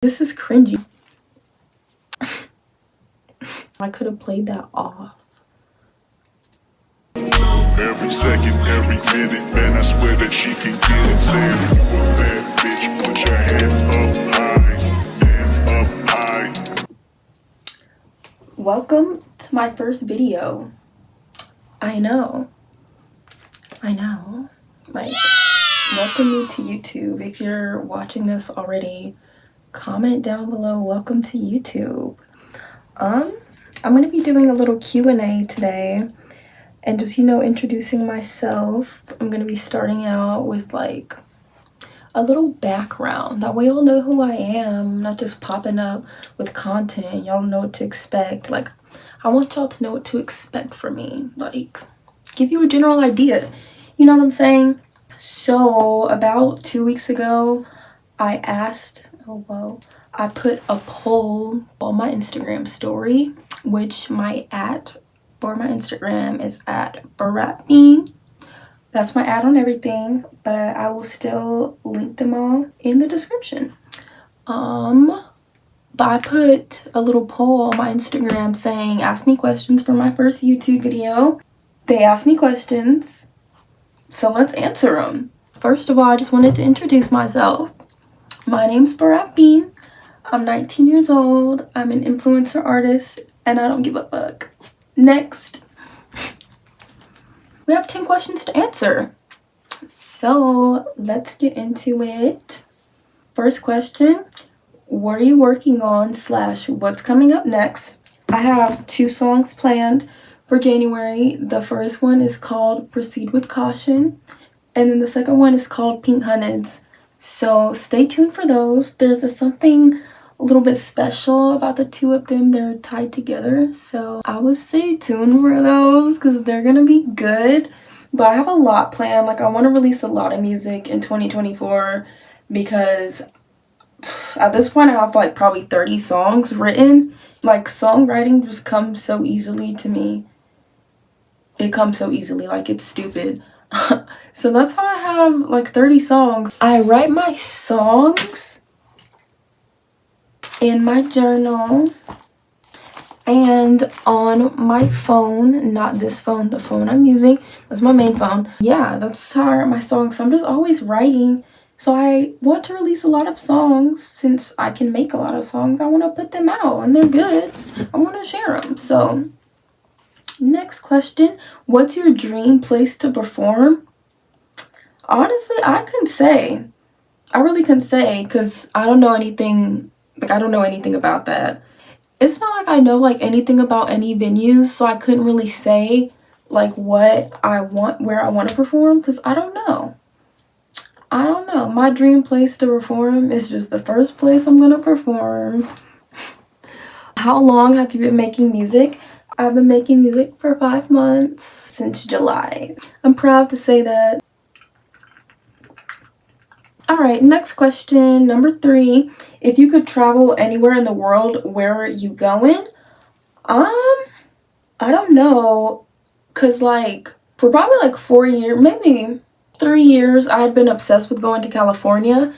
This is cringy. I could have played that off. Every second, every minute, man, I swear that she can get it. Saying, that bitch, put your hands up high, hands up high. Welcome to my first video. I know. Like, welcome me to YouTube. If you're watching this already, comment down below, welcome to YouTube. I'm gonna be doing a little Q&A today and just, introducing myself. I'm gonna be starting out with like a little background. That way y'all know who I am, not just popping up with content. Y'all know what to expect. Like, I want y'all to know what to expect from me. Like, give you a general idea. You know what I'm saying? So, about 2 weeks ago, I put a poll on my Instagram story, which my @ for my Instagram is @BORAP. That's my @ on everything, but I will still link them all in the description. But I put a little poll on my Instagram saying, ask me questions for my first YouTube video. They asked me questions, so let's answer them. First of all, I just wanted to introduce myself. My name's BORAP. I'm 19 years old. I'm an influencer artist, and I don't give a fuck. Next. We have 10 questions to answer. So let's get into it. First question, what are you working on / what's coming up next? I have 2 songs planned for January. The first one is called Proceed with Caution, and then the second one is called Pink Hundreds. So stay tuned for those. There's something a little bit special about the 2 of them. They're tied together, so I would stay tuned for those because they're gonna be good. But I have a lot planned. Like, I want to release a lot of music in 2024 because at this point I have like probably 30 songs written. Like, songwriting just comes so easily to me. It comes so easily, like, it's stupid. So that's how I have like 30 songs. I write my songs in my journal and on my phone, not this phone, the phone I'm using. That's my main phone. Yeah, that's how I write my songs. So I'm just always writing. So I want to release a lot of songs. Since I can make a lot of songs, I want to put them out and they're good. I want to share them. So next question, what's your dream place to perform? Honestly, I couldn't say. I really couldn't say because I don't know anything. Like, I don't know anything about that. It's not like I know like anything about any venues, so I couldn't really say like what I want, where I want to perform, because I don't know. My dream place to perform is just the first place I'm gonna perform. How long have you been making music? I've been making music for 5 months, since July. I'm proud to say that. Alright, next question, number 3. If you could travel anywhere in the world, where are you going? I don't know, because like for probably like 4 years, maybe 3 years, I had been obsessed with going to California.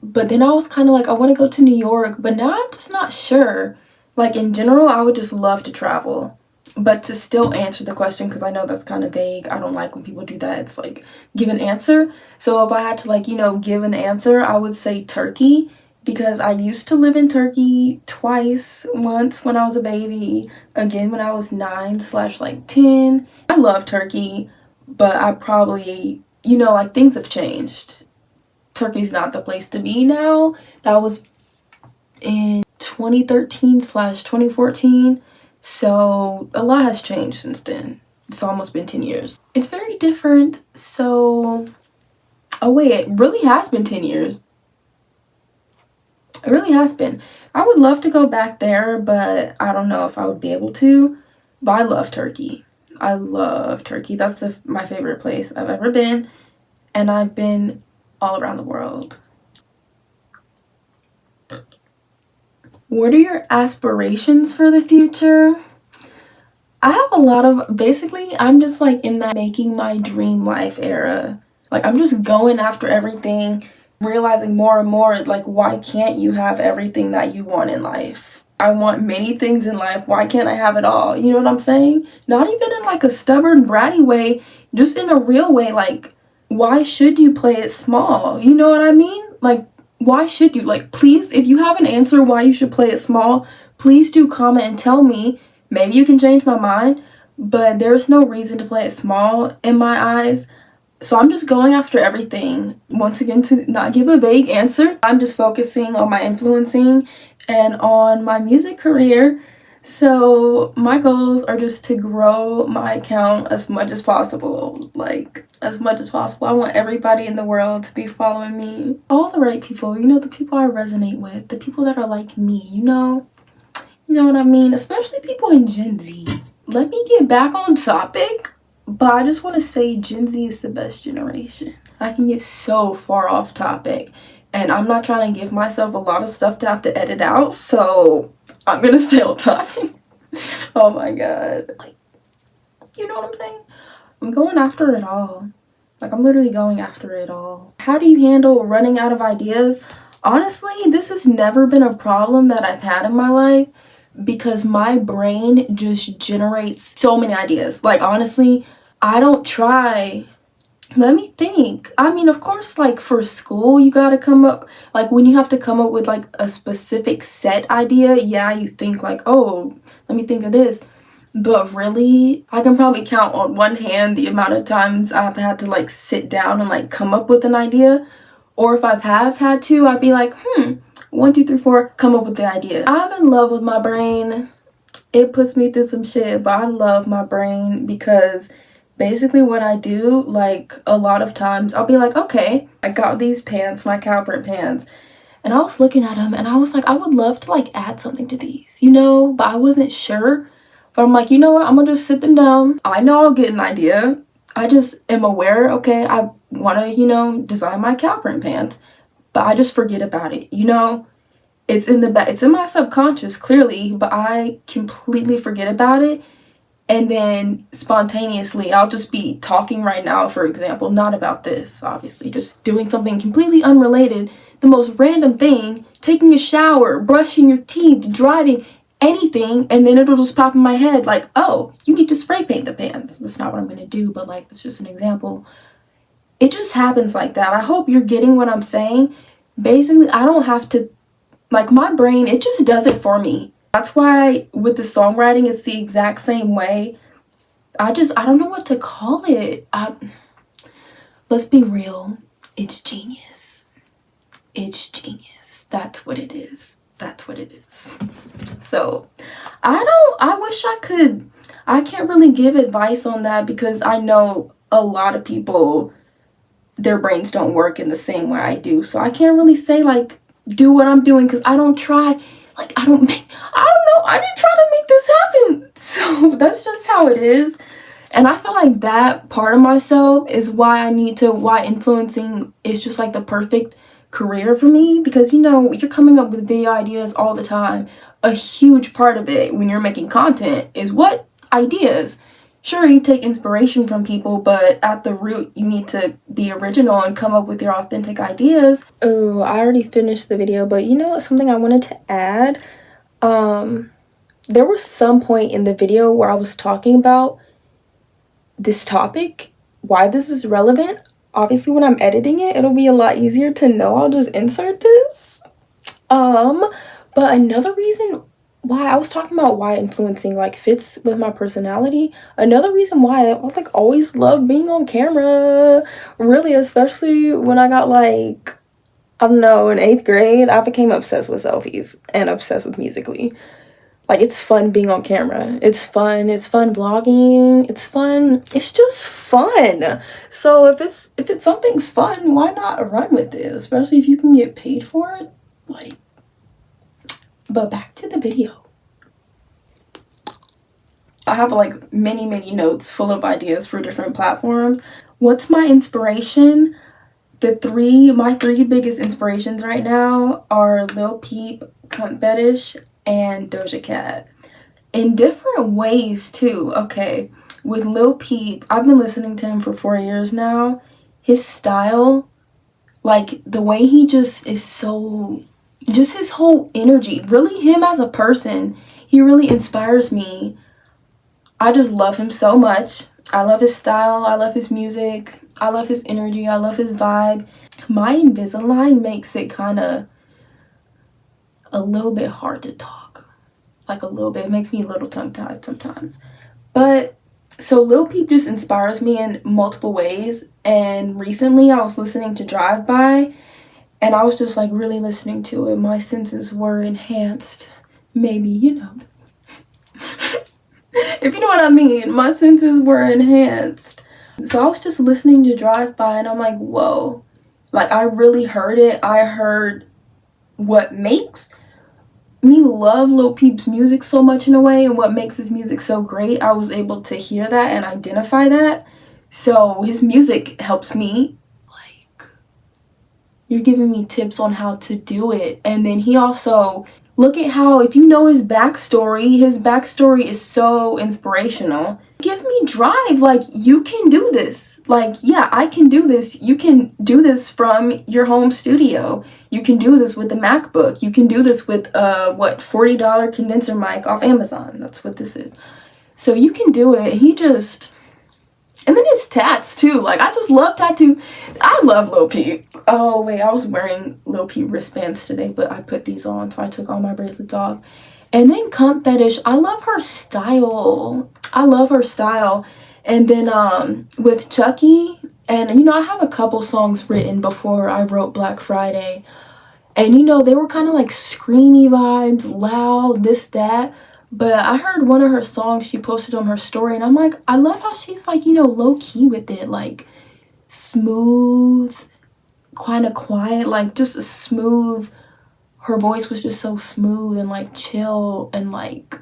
But then I was kind of like, I want to go to New York, but now I'm just not sure. Like, in general, I would just love to travel. But to still answer the question, because I know that's kind of vague. I don't like when people do that. It's like, give an answer. So if I had to like, give an answer, I would say Turkey. Because I used to live in Turkey twice. Once when I was a baby. Again when I was 9 / like 10. I love Turkey. But I probably, like, things have changed. Turkey's not the place to be now. That was in 2013 / 2014. So a lot has changed since then. It's almost been 10 years. It's very different. So, oh wait, it really has been 10 years. It really has been. I would love to go back there, but I don't know if I would be able to. But I love Turkey. I love Turkey. That's my favorite place I've ever been. And I've been all around the world. What are your aspirations for the future? I have a lot of, basically, I'm just like in that making my dream life era. Like, I'm just going after everything, realizing more and more, like, why can't you have everything that you want in life? I want many things in life. Why can't I have it all? You know what I'm saying? Not even in like a stubborn, bratty way, just in a real way. Like, why should you play it small? You know what I mean? Like, why should you? Like, please, if you have an answer why you should play it small, please do comment and tell me. Maybe you can change my mind, but there's no reason to play it small in my eyes. So I'm just going after everything. Once again, to not give a vague answer, I'm just focusing on my influencing and on my music career. So my goals are just to grow my account as much as possible. Like, as much as possible. I want everybody in the world to be following me. All the right people, you know, the people I resonate with, the people that are like me, you know what I mean? Especially people in Gen Z. Let me get back on topic. But I just want to say Gen Z is the best generation. I can get so far off topic. And I'm not trying to give myself a lot of stuff to have to edit out. So I'm going to stay on topic. Oh my god. Like, you know what I'm saying? I'm going after it all. Like, I'm literally going after it all. How do you handle running out of ideas? Honestly, this has never been a problem that I've had in my life. Because my brain just generates so many ideas. Like, honestly, I don't try. Let me think. I mean, of course, like for school, you gotta come up, like when you have to come up with like a specific set idea, yeah, you think like, oh, let me think of this. But really, I can probably count on one hand the amount of times I've had to like sit down and like come up with an idea. Or if I have had to, I'd be like, 1, 2, 3, 4, come up with the idea. I'm in love with my brain. It puts me through some shit, but I love my brain because basically what I do, like a lot of times, I'll be like, okay, I got these pants, my cow print pants, and I was looking at them and I was like, I would love to like add something to these, you know, but I wasn't sure. But I'm like, you know what, I'm gonna just sit them down. I know I'll get an idea. I just am aware, okay, I want to, you know, design my cow print pants, but I just forget about it, you know. It's in it's in my subconscious clearly, but I completely forget about it. And then spontaneously, I'll just be talking right now, for example, not about this, obviously, just doing something completely unrelated, the most random thing, taking a shower, brushing your teeth, driving, anything, and then it'll just pop in my head like, oh, you need to spray paint the pants. That's not what I'm gonna do, but like, it's just an example. It just happens like that. I hope you're getting what I'm saying. Basically, I don't have to, like, my brain, it just does it for me. That's why with the songwriting, it's the exact same way. I don't know what to call it. Let's be real. It's genius. It's genius. That's what it is. That's what it is. So, I wish I could. I can't really give advice on that because I know a lot of people, their brains don't work in the same way I do. So I can't really say like, do what I'm doing because I don't try. Like, I don't know. I didn't try to make this happen. So that's just how it is. And I feel like that part of myself is why why influencing is just like the perfect career for me. Because, you know, you're coming up with video ideas all the time. A huge part of it when you're making content is what ideas. Sure, you take inspiration from people, but at the root, you need to be original and come up with your authentic ideas. Oh, I already finished the video, but you know what? Something I wanted to add. There was some point in the video where I was talking about this topic, why this is relevant. Obviously, when I'm editing it, it'll be a lot easier to know. I'll just insert this. But another reason why I was talking about why influencing like fits with my personality. Another reason why I like always loved being on camera, really, especially when I got like, I don't know, in 8th grade, I became obsessed with selfies and obsessed with Musical.ly. Like, it's fun being on camera. It's fun vlogging. It's fun. It's just fun. So if something's fun, why not run with it? Especially if you can get paid for it. Like, but back to the video. I have like many notes full of ideas for different platforms. What's my inspiration? My three biggest inspirations right now are Lil Peep, Cunt Fetish, and Doja Cat. In different ways too. Okay, with Lil Peep, I've been listening to him for 4 years now. His style, Like, the way he just is so, just his whole energy, really him as a person, he really inspires me. I just love him so much. I love his style, I love his music, I love his energy, I love his vibe. My Invisalign makes it kind of a little bit hard to talk. Like, a little bit. It makes me a little tongue-tied sometimes. But, so Lil Peep just inspires me in multiple ways. And recently I was listening to Drive By, and I was just like really listening to it. My senses were enhanced. Maybe, you know. If you know what I mean. My senses were enhanced. So I was just listening to Drive By, and I'm like, whoa. Like, I really heard it. I heard what makes me love Lil Peep's music so much in a way, and what makes his music so great. I was able to hear that and identify that. So his music helps me. Like, you're giving me tips on how to do it. And then he also, look at how, if you know his backstory is so inspirational. It gives me drive. Like, you can do this. Like, yeah, I can do this. You can do this from your home studio. You can do this with the MacBook. You can do this with $40 condenser mic off Amazon. That's what this is. So you can do it. He just, and then his tats too. Like, I just love tattoo. I love Lil Peep. Oh wait, I was wearing Lil Peep wristbands today, but I put these on, so I took all my bracelets off. And then Cunt Fetish, I love her style. I love her style. And then with Chucky, and you know, I have a couple songs written before I wrote Black Friday. And you know, they were kind of like screamy vibes, loud, this, that. But I heard one of her songs she posted on her story, and I'm like, I love how she's like, you know, low key with it. Like, smooth, kind of quiet, like just a smooth. Her voice was just so smooth and like chill, and like,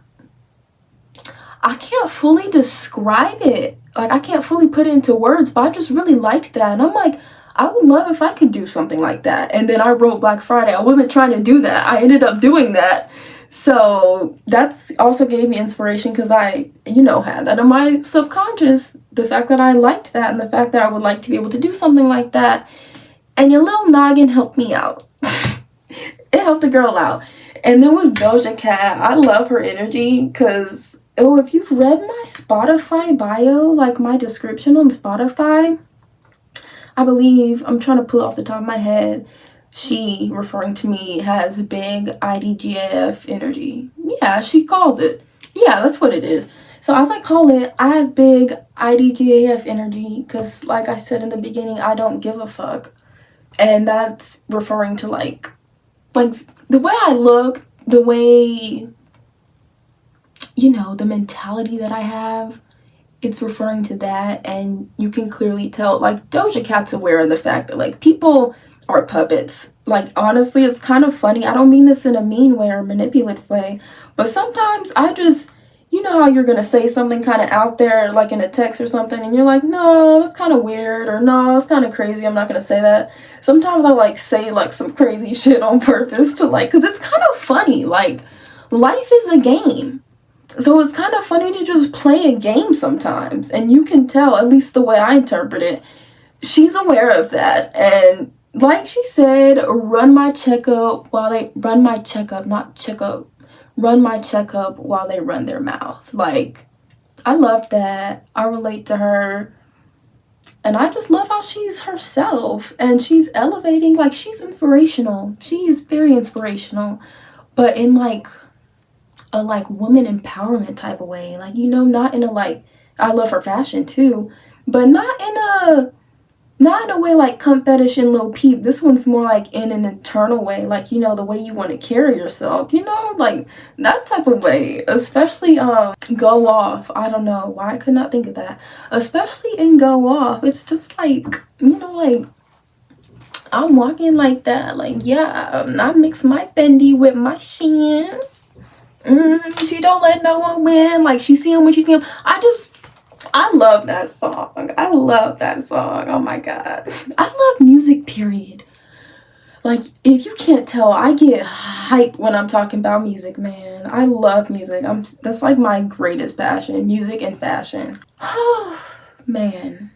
I can't fully describe it. Like, I can't fully put it into words, but I just really liked that. And I'm like, I would love if I could do something like that. And then I wrote Black Friday. I wasn't trying to do that. I ended up doing that. So that's also gave me inspiration, because I, you know, had that in my subconscious. The fact that I liked that, and the fact that I would like to be able to do something like that. And your little noggin helped me out. It helped the girl out. And then with Doja Cat, I love her energy, because, oh, if you've read my Spotify bio, like my description on Spotify, I believe, I'm trying to pull it off the top of my head, she, referring to me, has big IDGAF energy. Yeah, she calls it. Yeah, that's what it is. So as I call it, I have big IDGAF energy, because like I said in the beginning, I don't give a fuck. And that's referring to like the way I look, the way, you know, the mentality that I have. It's referring to that, and you can clearly tell, like, Doja Cat's aware of the fact that, like, people are puppets. Like, honestly, it's kind of funny. I don't mean this in a mean way or manipulative way, but sometimes I just, you know how you're gonna say something kind of out there, like in a text or something, and you're like, no, that's kind of weird, or no, that's kind of crazy, I'm not gonna say that. Sometimes I, like, say, like, some crazy shit on purpose to, like, because it's kind of funny. Like, life is a game. So it's kind of funny to just play a game sometimes. And you can tell, at least the way I interpret it, she's aware of that. And like she said, run my checkup while they run my checkup while they run their mouth. Like, I love that. I relate to her. And I just love how she's herself. And she's elevating. Like, she's inspirational. She is very inspirational. But in like a like woman empowerment type of way, like, you know, not in a like, I love her fashion too, but not in a way like Cunt Fetish and Lil Peep. This one's more like in an internal way, like, you know, the way you want to carry yourself, you know, like that type of way. Especially Go Off. I don't know why I could not think of that. Especially in Go Off, it's just like, you know, like, I'm walking like that, like, yeah, I mix my Fendi with my Shein. She don't let no one win. Like, she see him when she see him. I love that song. I love that song. Oh my god. I love music, period. Like, if you can't tell, I get hyped when I'm talking about music, man. I love music. That's like my greatest passion. Music and fashion. man.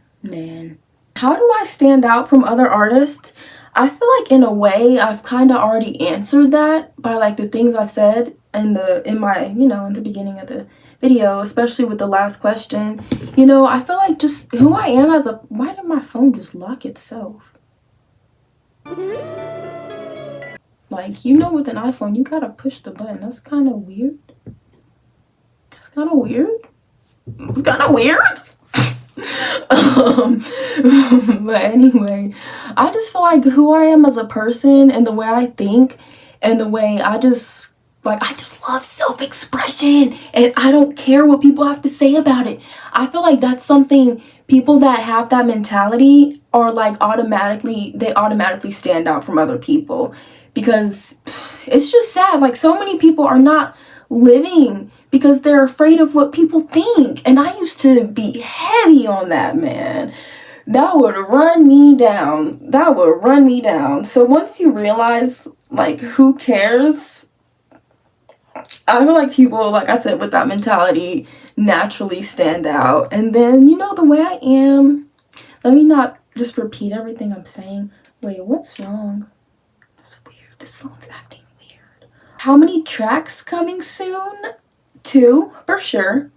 How do I stand out from other artists? I feel like in a way I've kind of already answered that by like the things I've said in my in the beginning of the video, especially with the last question. I feel like just who I am as a why did my phone just lock itself? Like, with an iPhone you gotta push the button. That's kind of weird. It's kind of weird. It's kind of weird. But anyway, I just feel like who I am as a person and the way I think and the way I just love self-expression, and I don't care what people have to say about it. I feel like that's something people that have that mentality are like automatically stand out from other people, because it's just sad. Like, so many people are not living because they're afraid of what people think. And I used to be heavy on that, man. That would run me down. So once you realize, like, who cares, I feel like people, like I said, with that mentality naturally stand out. And then, the way I am, let me not just repeat everything I'm saying. Wait, what's wrong? That's weird. This phone's acting weird. How many tracks coming soon? 2, for sure.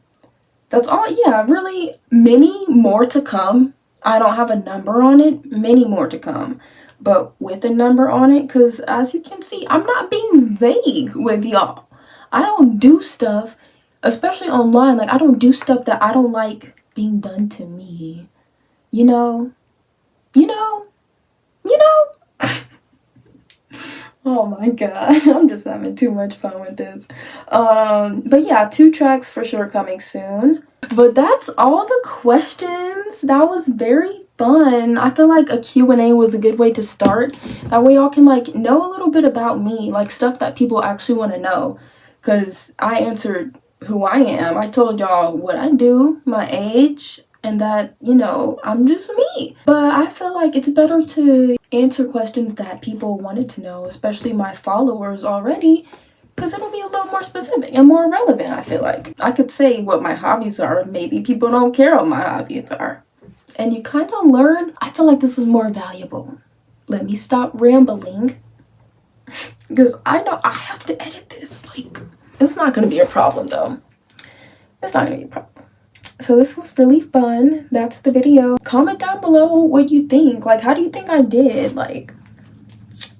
That's all. Yeah, really, many more to come. I don't have a number on it. Many more to come, but with a number on it, because as you can see, I'm not being vague with y'all. I don't do stuff, especially online, like I don't do stuff that I don't like being done to me. You know? Oh my god, I'm just having too much fun with this. But yeah, 2 tracks for sure coming soon. But that's all the questions. That was very fun. I feel like a Q&A was a good way to start. That way y'all can like know a little bit about me, like stuff that people actually want to know. Because I answered who I am. I told y'all what I do, my age, and that, I'm just me. But I feel like it's better to answer questions that people wanted to know, especially my followers already, because it'll be a little more specific and more relevant. I feel like I could say what my hobbies are. Maybe people don't care what my hobbies are. And you kind of learn. I feel like this is more valuable. Let me stop rambling, because I know I have to edit this. Like, it's not going to be a problem though. It's not going to be a problem. So this was really fun. That's the video. Comment down below what you think. Like, how do you think I did? Like,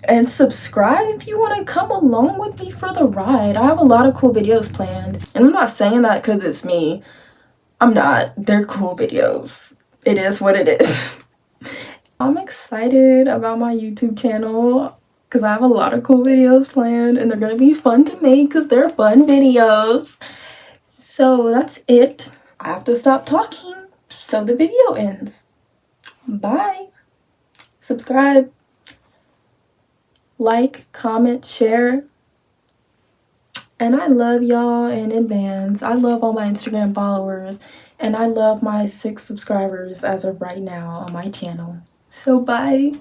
and subscribe if you want to come along with me for the ride. I have a lot of cool videos planned. And I'm not saying that because it's me. I'm not. They're cool videos. It is what it is. I'm excited about my YouTube channel because I have a lot of cool videos planned. And they're going to be fun to make because they're fun videos. So that's it. I have to stop talking so the video ends. Bye. Subscribe, like, comment, share. And I love y'all in advance. I love all my Instagram followers, and I love my 6 subscribers as of right now on my channel. So bye.